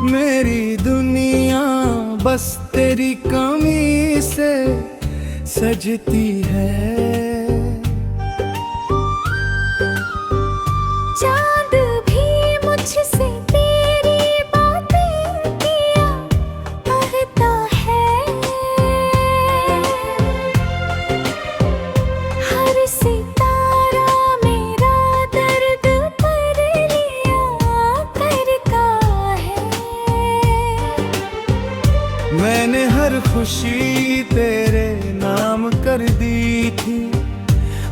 मेरी दुनिया बस तेरी कमी से सजती है। चांद भी मुझसे तेरी बातें किया करता है। हर सितारा मेरा दर्द पर लिया करता है। मैंने हर खुशी तेरे नाम कर दी थी,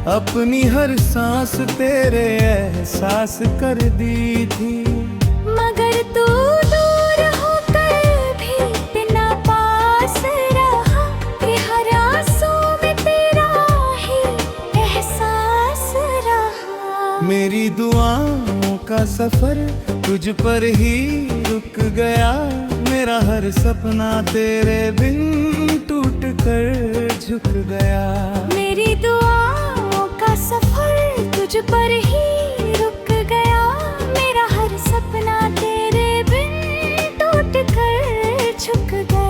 अपनी हर सांस तेरे एहसास कर दी थी। मगर तू दूर होकर भी बिना पास रहा, कि हर आंसू में तेरा ही एहसास रहा। मेरी दुआओं का सफर तुझ पर ही रुक गया, मेरा हर सपना तेरे बिन टूट कर झुक गया। मेरी दुआओं का सफर तुझ पर ही रुक गया, मेरा हर सपना तेरे बिन टूट कर झुक गया।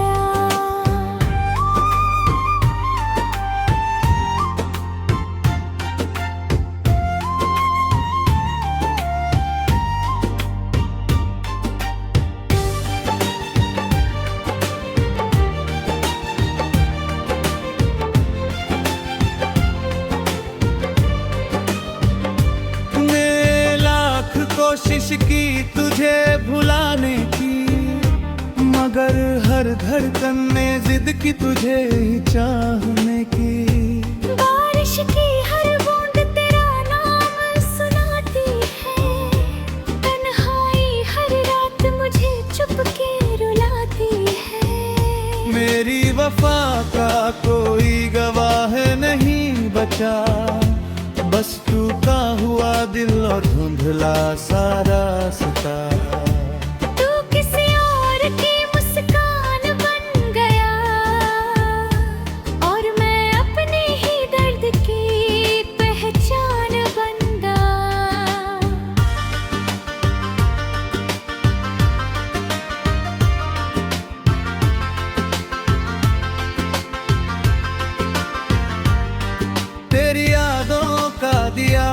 कोशिश की तुझे भुलाने की, मगर हर धड़कन ने जिद की तुझे ही चाहने की। बारिश की हर बूंद तेरा नाम सुनाती है, तन्हाई हर रात मुझे चुपके रुलाती है। मेरी वफा का कोई गवाह नहीं बचा, बस टूटा हुआ दिल और धुंधला सा रास्ता। तू किसी और की मुस्कान बन गया, और मैं अपने ही दर्द की पहचान बन गया। तेरी यादों का दिया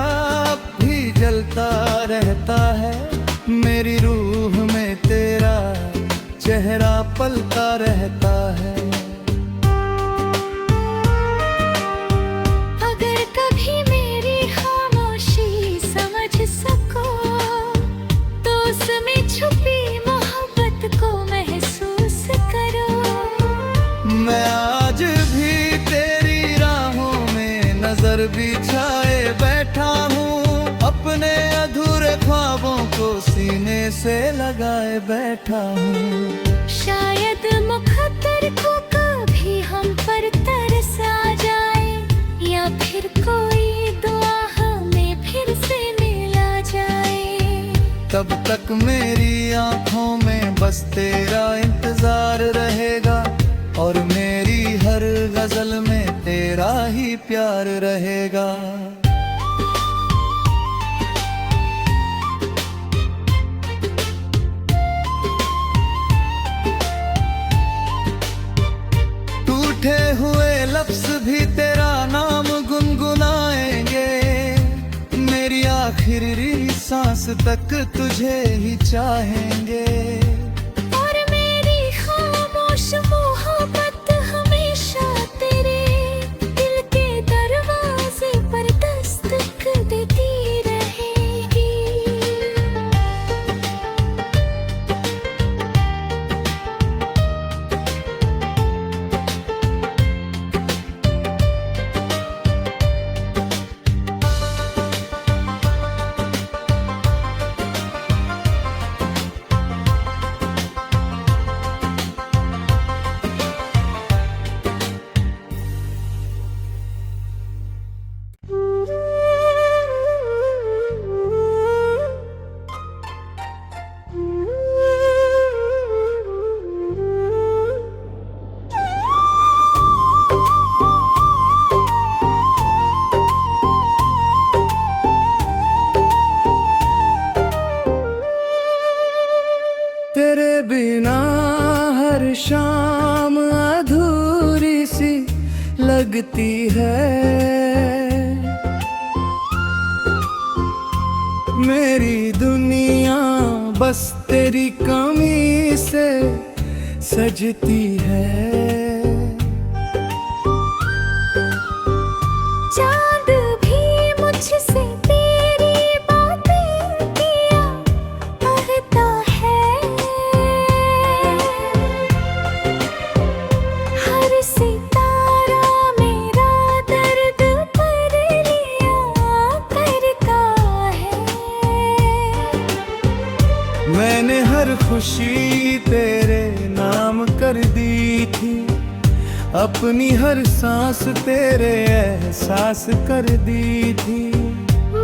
भी जलता रहता है, मेरी रूह में तेरा चेहरा पलता रहता है। अगर कभी मेरी खामोशी समझ सको, तो उसमें छुपी मोहब्बत को महसूस करो। मैं आज भी तेरी राहों में नजर बिछाए बैठा हूँ, अपने अधूरे ख्वाबों को सीने से लगाए बैठा हूँ। शायद मुकद्दर को कभी हम पर तरस आ जाए, या फिर कोई दुआ हमें फिर से मिला जाए। तब तक मेरी आंखों में बस तेरा इंतजार रहेगा, और मेरी हर गजल में तेरा ही प्यार रहेगा। टूटे हुए लफ्ज भी तेरा नाम गुनगुनाएंगे, मेरी आखिरी सांस तक तुझे ही चाहेंगे। और मेरी खामोश मोहब्बत हमेशा तेरे दिल के दरवाजे पर दस्तक देती रहेगी। बिना हर शाम अधूरी सी लगती है। मेरी दुनिया बस तेरी कमी से सजती है। चांद भी मुझसे तेरी बातें किया करता है। हर सितारा मेरा दर्द पर लिया करता है। मैंने हर खुशी तेरे नाम कर दी थी, अपनी हर सांस तेरे एहसास कर दी थी।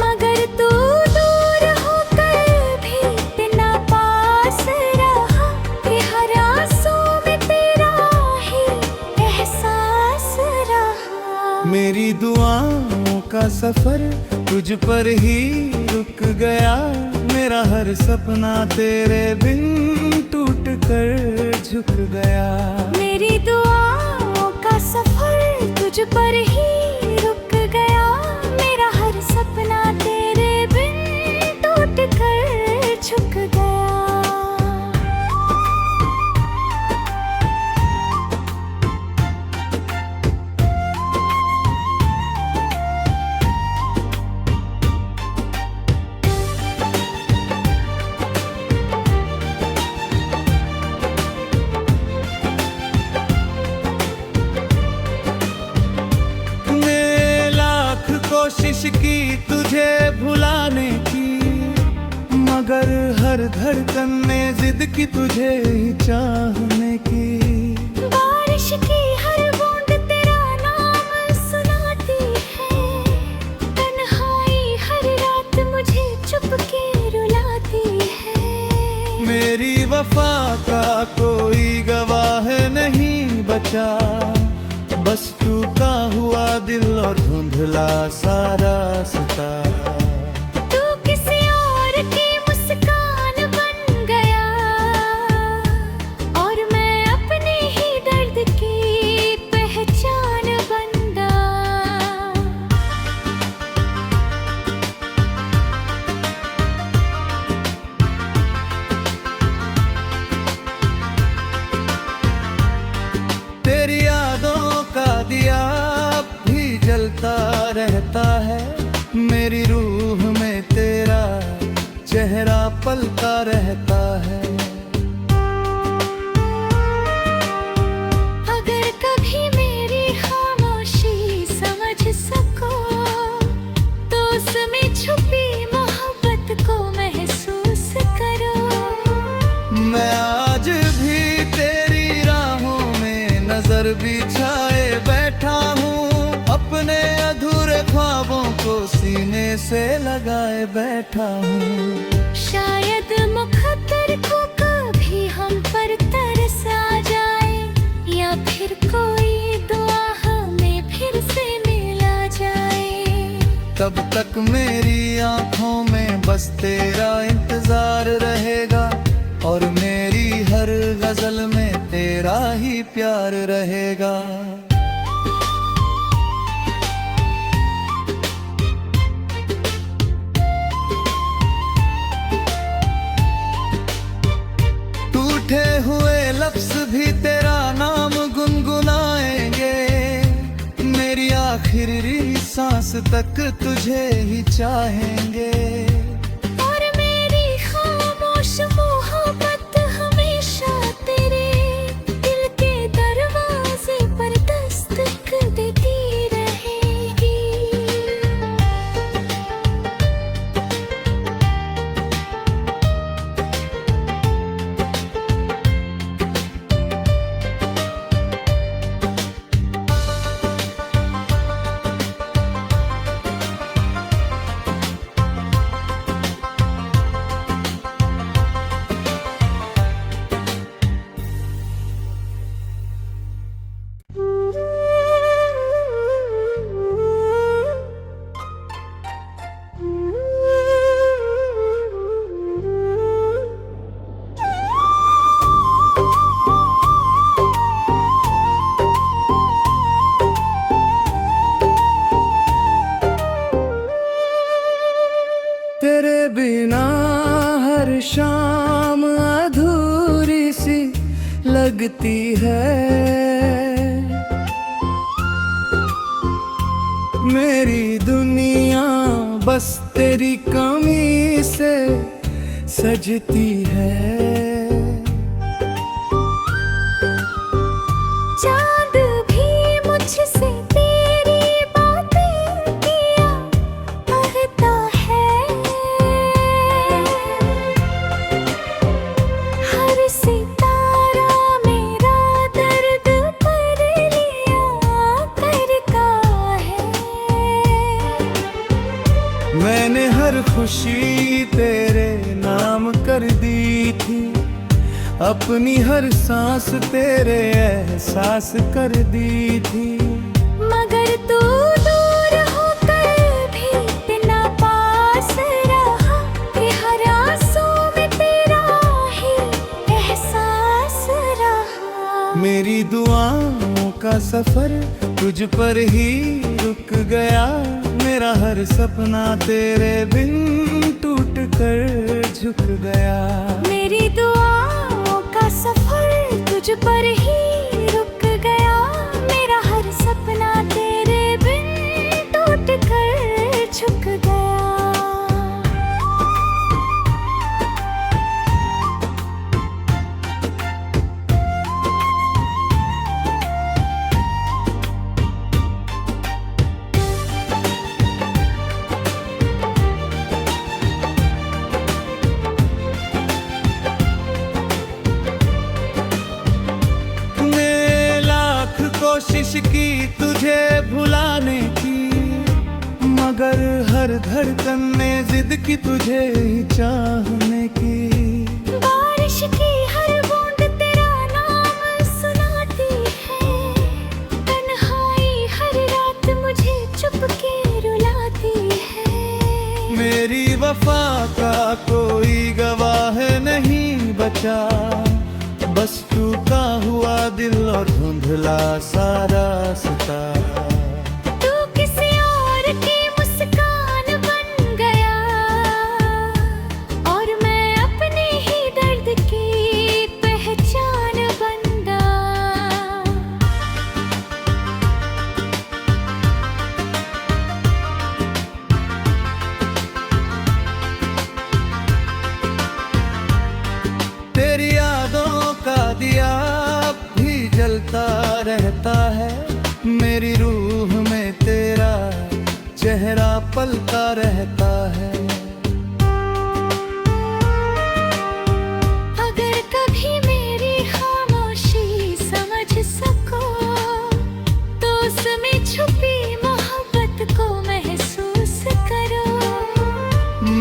मगर तू दूर होकर भी इतना पास रहा कि हर आंसू में तेरा ही एहसास रहा। मेरी दुआओं का सफर तुझ पर ही रुक गया। मेरा हर सपना तेरे बिन टूट कर झुक गया। मेरी दुआओं का सफर तुझ पर ही रुक गया। मेरा हर सपना तेरे बिन टूट कर झुक गया। कोशिश की तुझे भुलाने की, मगर हर धड़कन ने जिद की तुझे ही चाहने की। बारिश की हर बूंद तेरा नाम सुनाती है। तन्हाई हर रात मुझे चुपके रुलाती है। मेरी वफा का कोई गवाह नहीं बचा, बस टूटा हुआ दिल और धुंधला सारा सितारा। तू किसी और की मुस्कान बन गया और मैं अपने ही दर्द की पहचान बन गया। तेरी यादों का दिया भी जलता रहता है। मेरी रूह में तेरा चेहरा पलता रहता है। अगर कभी मेरी खामोशी समझ सको तो उसमें छुपी मोहब्बत को महसूस करो। मैं आज भी तेरी राहों में नजर बिछाए बैठा हूँ। अपने अधूरे ख्वाबों को सीने से लगाए बैठा हूँ। शायद मुकद्दर को कभी हम पर तरस आ जाए, या फिर कोई दुआ हमें फिर से मिला जाए। तब तक मेरी आंखों में बस तेरा इंतजार रहेगा, और मेरी हर गजल में तेरा ही प्यार रहेगा। टूटे हुए लफ्ज भी तेरा नाम गुनगुनाएंगे। मेरी आखिरी सांस तक तुझे ही चाहेंगे। और मेरी खामोश मोहब्बत हमेशा तेरे दिल के दरवाजे पर दस्तक देती रहेगी। शाम अधूरी सी लगती है। मेरी दुनिया बस तेरी कमी से सजती है। चांद भी मुझसे तेरी बातें किया करता है। हर सितारा मेरा दर्द पर लिया करता है। मैंने हर खुशी तेरे नाम कर दी थी, अपनी हर सांस तेरे एहसास कर दी थी। मगर तू दूर होकर भी इतना पास रहा कि हर आंसू में तेरा ही एहसास रहा। मेरी दुआओं का सफर तुझ पर ही रुक गया। मेरा हर सपना तेरे बिन टूट कर झुक गया। मेरी दुआओं का सफर तुझ पर ही रुक गया। मेरा हर सपना तेरे बिन टूट कर झुक गया। कोशिश की तुझे भुलाने की, मगर हर धड़कन ने जिद की तुझे ही चाहने की। बारिश की हर बूंद तेरा नाम सुनाती है। तन्हाई हर रात मुझे चुपके रुलाती है। मेरी वफा का कोई गवाह नहीं बचा, बस टूटा हुआ दिल और धुंधला सा रास्ता। तू किसी और की मुस्कान बन गया और मैं अपने ही दर्द की पहचान बन गया। तेरी यादों का दिया भी जलता रहता है। मेरी रूह में तेरा चेहरा पलता रहता है। अगर कभी मेरी खामोशी समझ सको तो उसमें छुपी मोहब्बत को महसूस करो।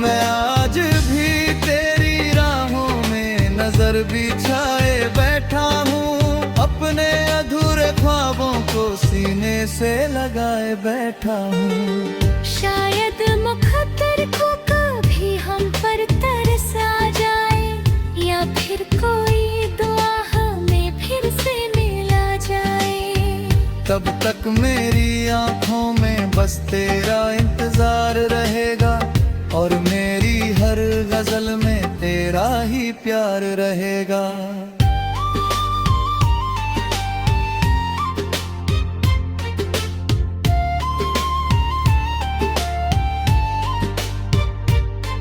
मैं आज भी तेरी राहों में नजर बिछाए बैठा हूँ। अपने अधूरे ख्वाबों को सीने से लगाए बैठा हूँ। शायद मुकद्दर को कभी हम पर तरस आ जाए, या फिर कोई दुआ हमें फिर से मिला जाए। तब तक मेरी आंखों में बस तेरा इंतजार रहेगा, और मेरी हर गजल में तेरा ही प्यार रहेगा।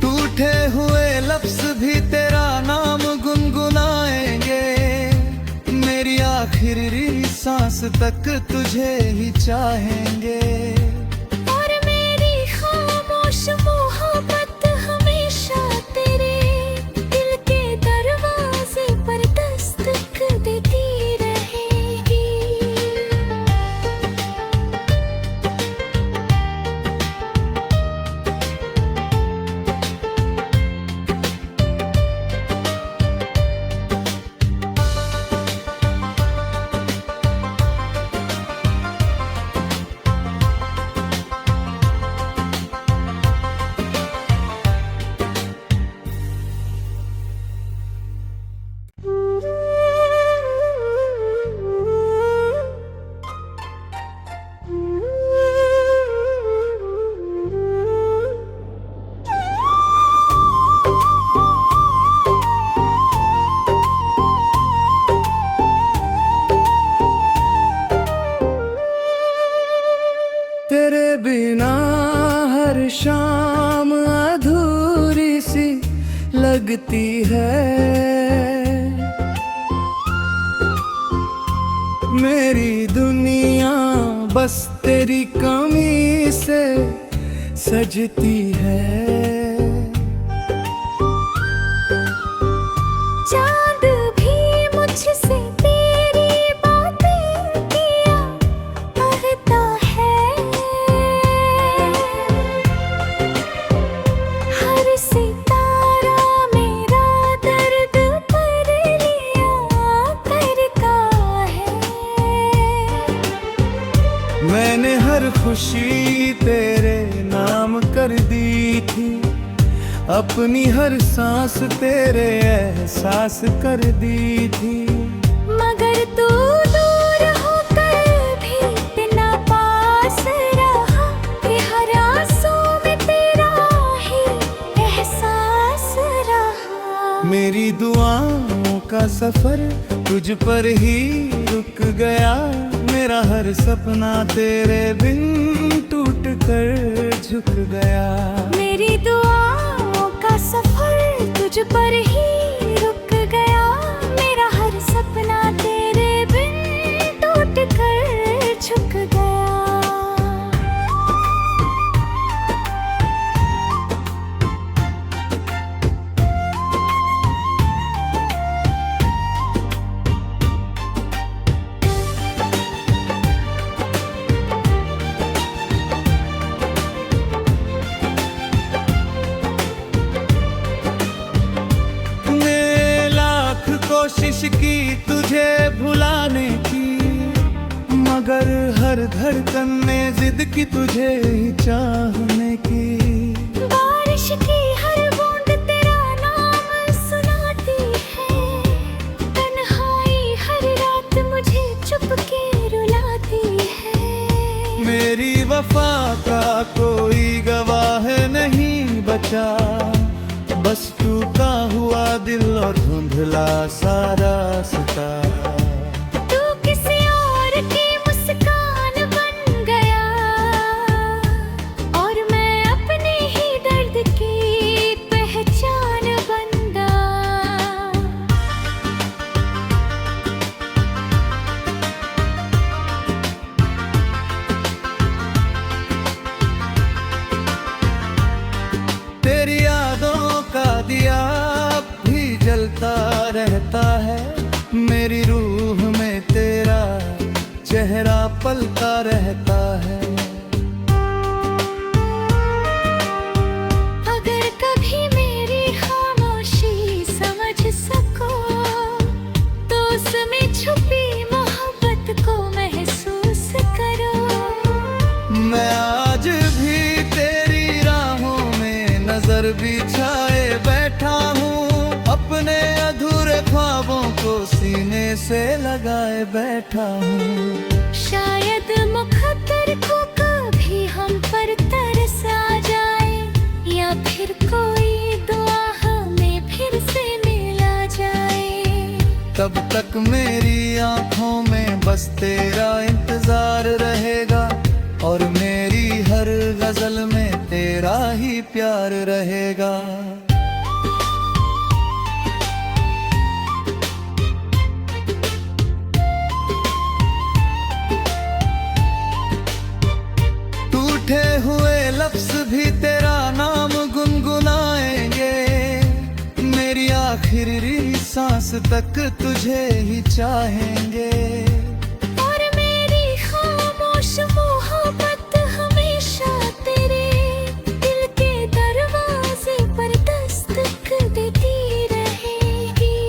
टूटे हुए लफ्ज भी तेरा नाम गुनगुनाएंगे। मेरी आखिरी सांस तक तुझे ही चाहेंगे। और मेरी खामोश मोहब्बत हमेशा तेरे दिल के दरवाजे पर दस्तक देती रहेगी। सजती है। मेरी दुनिया बस तेरी कमी से सजती है। चांद भी मुझसे तेरी बातें किया करता है। हर सितारा मेरा दर्द कर लिया करता है। मैंने हर खुशी तेरे नाम कर दी थी, अपनी हर सांस तेरे एहसास कर दी थी। मगर तू दूर होकर भी इतना पास रहा कि हर आंसू में तेरा ही एहसास रहा। मेरी दुआओं का सफर तुझ पर ही रुक गया। मेरा हर सपना तेरे बिन टूट कर झुक गया। मेरी दुआओं का सफर तुझ पर ही रुक गया। मेरा हर सपना तेरे बिन टूट कर झुक गया। कोशिश की तुझे भुलाने की, मगर हर धड़कन ने जिद की तुझे ही चाहने की। बारिश की हर बूंद तेरा नाम सुनाती है। तन्हाई हर रात मुझे चुपके रुलाती है। मेरी वफा का कोई गवाह नहीं बचा, बस टूटा हुआ दिल और धुंधला सारा सितारा। तू किसी और की मुस्कान बन गया और मैं अपने ही दर्द की पहचान बन गया। तेरी यादों का दिया भी जलता रहता है। मेरी रूह में तेरा चेहरा पलता रहता है। अगर कभी मेरी खामोशी समझ सको तो उसमें छुपी मोहब्बत को महसूस करो। मैं आज भी तेरी राहों में नजर बिछाए बैठा हूँ। अपने अधूरे ख्वाबों को सीने से लगाए बैठा हूँ। शायद मुकद्दर को कभी हम पर तरस आ जाए, या फिर कोई दुआ हमें फिर से मिला जाए। तब तक मेरी आंखों में बस तेरा इंतजार रहेगा, और मेरी हर गजल में तेरा ही प्यार रहेगा। टूटे हुए लफ्ज भी तेरा नाम गुनगुनाएंगे। मेरी आखिरी सांस तक तुझे ही चाहेंगे। और मेरी खामोश मोहब्बत हमेशा तेरे दिल के दरवाजे पर दस्तक देती रहेगी।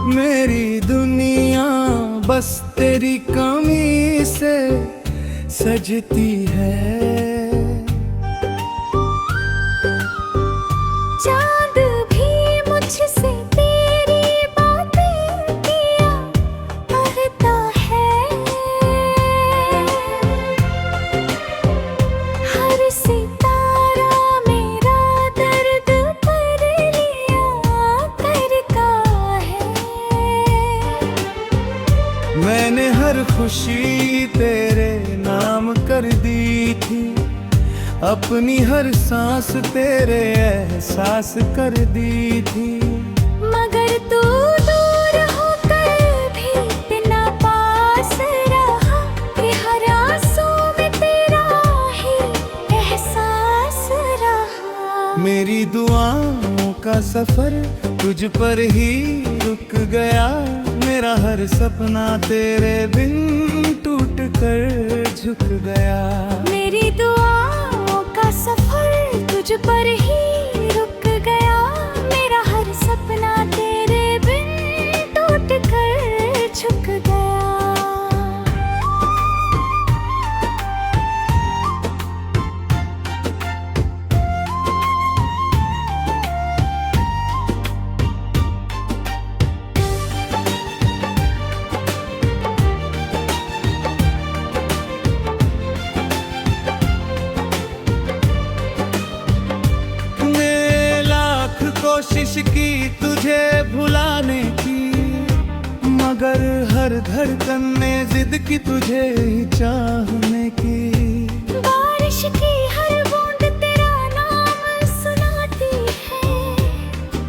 मेरी दुनिया बस तेरी कमी से सजती है। चांद भी मुझसे तेरी बातें किया करता है। हर सितारा मेरा दर्द पर लिया करता है। मैंने हर खुशी तेरे नाम कर दी थी, अपनी हर सांस तेरे एहसास कर दी थी। मगर तू दूर होकर भी इतना पास रहा कि हर आंसू में तेरा ही एहसास रहा। मेरी दुआओं का सफर तुझ पर ही रुक गया, मेरा हर सपना तेरे बिन टूट कर झुक गया। मेरी दुआओं का सफर तुझ पर ही रुक गया, मेरा हर सपना तेरे बिन टूट कर झुक गया। कोशिश की तुझे भुलाने की, मगर हर धड़कन ने जिद की तुझे ही चाहने की। बारिश की हर बूंद तेरा नाम सुनाती है,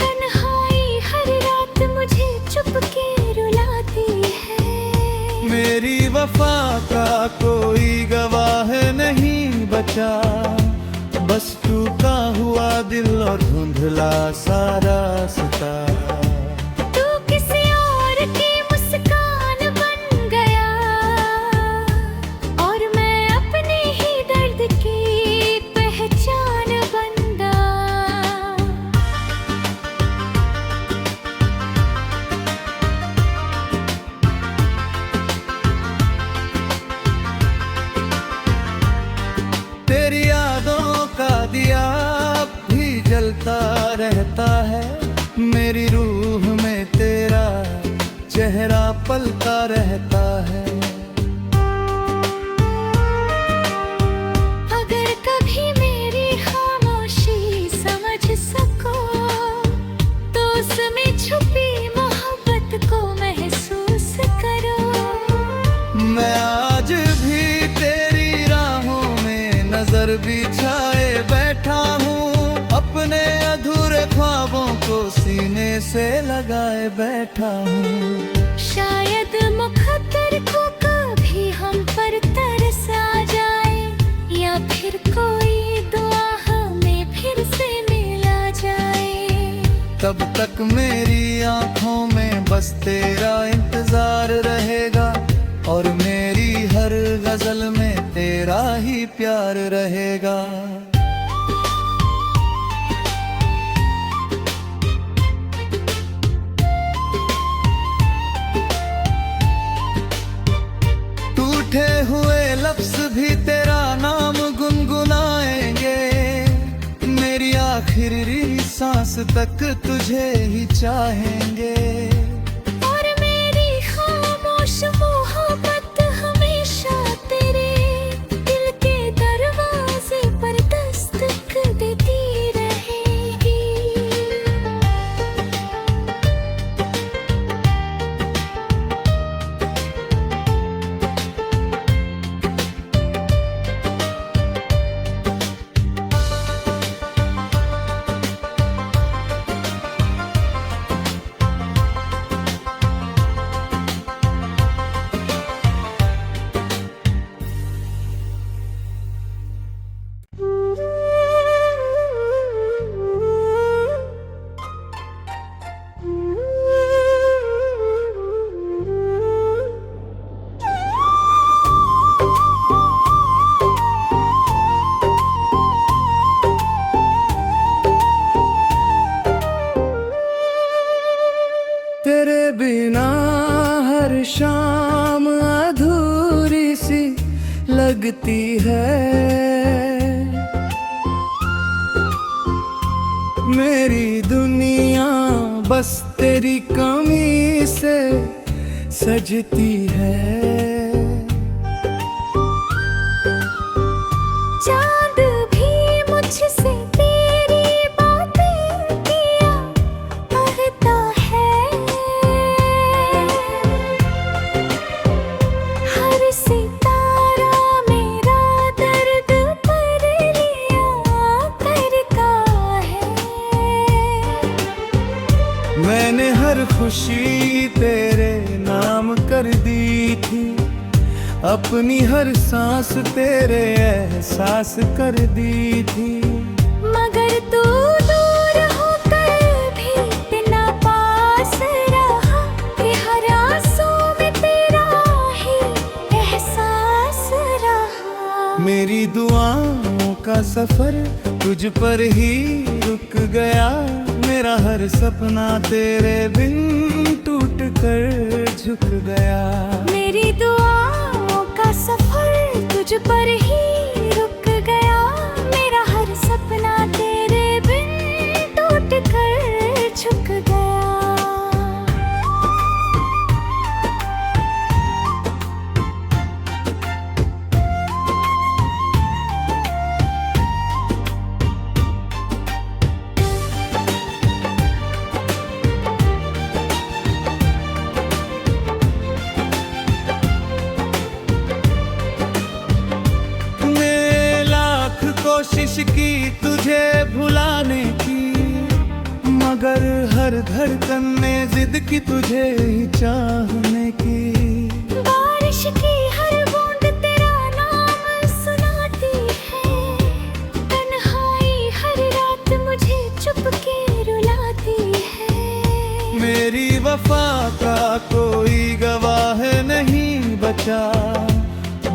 तन्हाई हर रात मुझे चुपके रुलाती है। मेरी वफा का कोई गवाह नहीं बचा, बस टूटा हुआ दिल और धुंधला सारा सितारा। तू किसी और की मुस्कान बन गया और मैं अपने ही दर्द की पहचान बन गया। तेरी यादों का दिया भी जलता रहता है, मेरी रूह में तेरा चेहरा पलता रहता है। अगर कभी मेरी खामोशी समझ सको तो उसमें छुपी मोहब्बत को महसूस करो। मैं आज भी तेरी राहों में नजर बिछाए बैठा हूँ, अपने अधूरे ख्वाबों को सीने से लगाए बैठा हूँ। शायद मुकद्दर को कभी हम पर तरस आ जाए, या फिर कोई दुआ हमें फिर से मिला जाए। तब तक मेरी आंखों में बस तेरा इंतजार रहेगा, और मेरी हर गजल में तेरा ही प्यार रहेगा। टूटे हुए लफ्ज भी तेरा नाम गुनगुनाएंगे, मेरी आखिरी सांस तक तुझे ही चाहेंगे। और मेरी खामोश मोहब्बत हमेशा तेरे दिल के दरवाजे पर दस्तक देती रहेगी। तेरे बिना हर शाम अधूरी सी लगती है। मेरी दुनिया बस तेरी कमी से सजती है। चांद भी मुझसे तेरी बातें किया करता है। हर सितारा मेरा दर्द पर लिया करता है। मैंने हर खुशी तेरे नाम कर दी थी, अपनी हर सांस तेरे एहसास कर दी थी। मगर तू दूर होकर भी इतना पास रहा कि हर आंसू में तेरा ही एहसास रहा। मेरी दुआओं का सफर तुझ पर ही रुक गया। मेरा हर सपना तेरे बिन टूट कर झुक गया। मेरी दुआओं का सफर तुझ पर ही रुक गया। मेरा हर सपना तेरे बिन टूट कर झुक गया। कोशिश की तुझे भुलाने की, मगर हर धड़कन ने जिद की तुझे ही चाहने की। बारिश की हर बूंद तेरा नाम सुनाती है। तन्हाई हर रात मुझे चुपके रुलाती है। मेरी वफा का कोई गवाह नहीं बचा,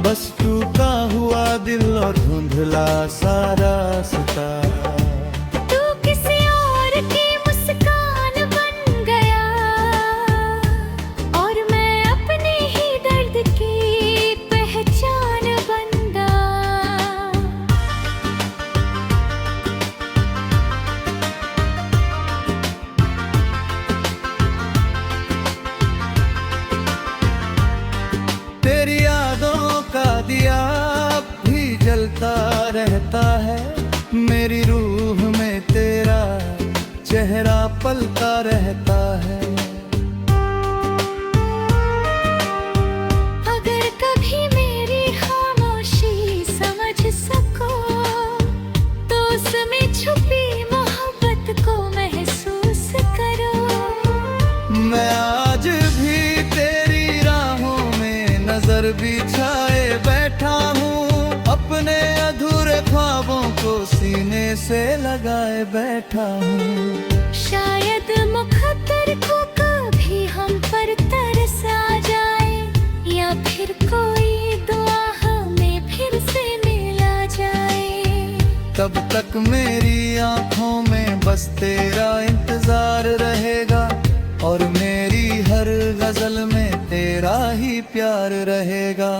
बस टूटा हुआ दिल और धुंधला सारा सितारा। तू किसी और की मुस्कान बन गया और मैं अपने ही दर्द की पहचान बन गया। तेरी यादों का दिया भी जलता रहता है। मेरी रूह में तेरा चेहरा पलता रहता है। अगर कभी मेरी खामोशी समझ सको तो उसमें छुपी मोहब्बत को महसूस करो। मैं आज भी तेरी राहों में नजर बिछाए बैठा हूँ। अपने अधूरे ख्वाबों को सीने से लगाए बैठा हूँ। शायद मुकद्दर को कभी हम पर तरस आ जाए, या फिर कोई दुआ हमें फिर से मिला जाए। तब तक मेरी आंखों में बस तेरा इंतजार रहेगा, और मेरी हर गजल में तेरा ही प्यार रहेगा।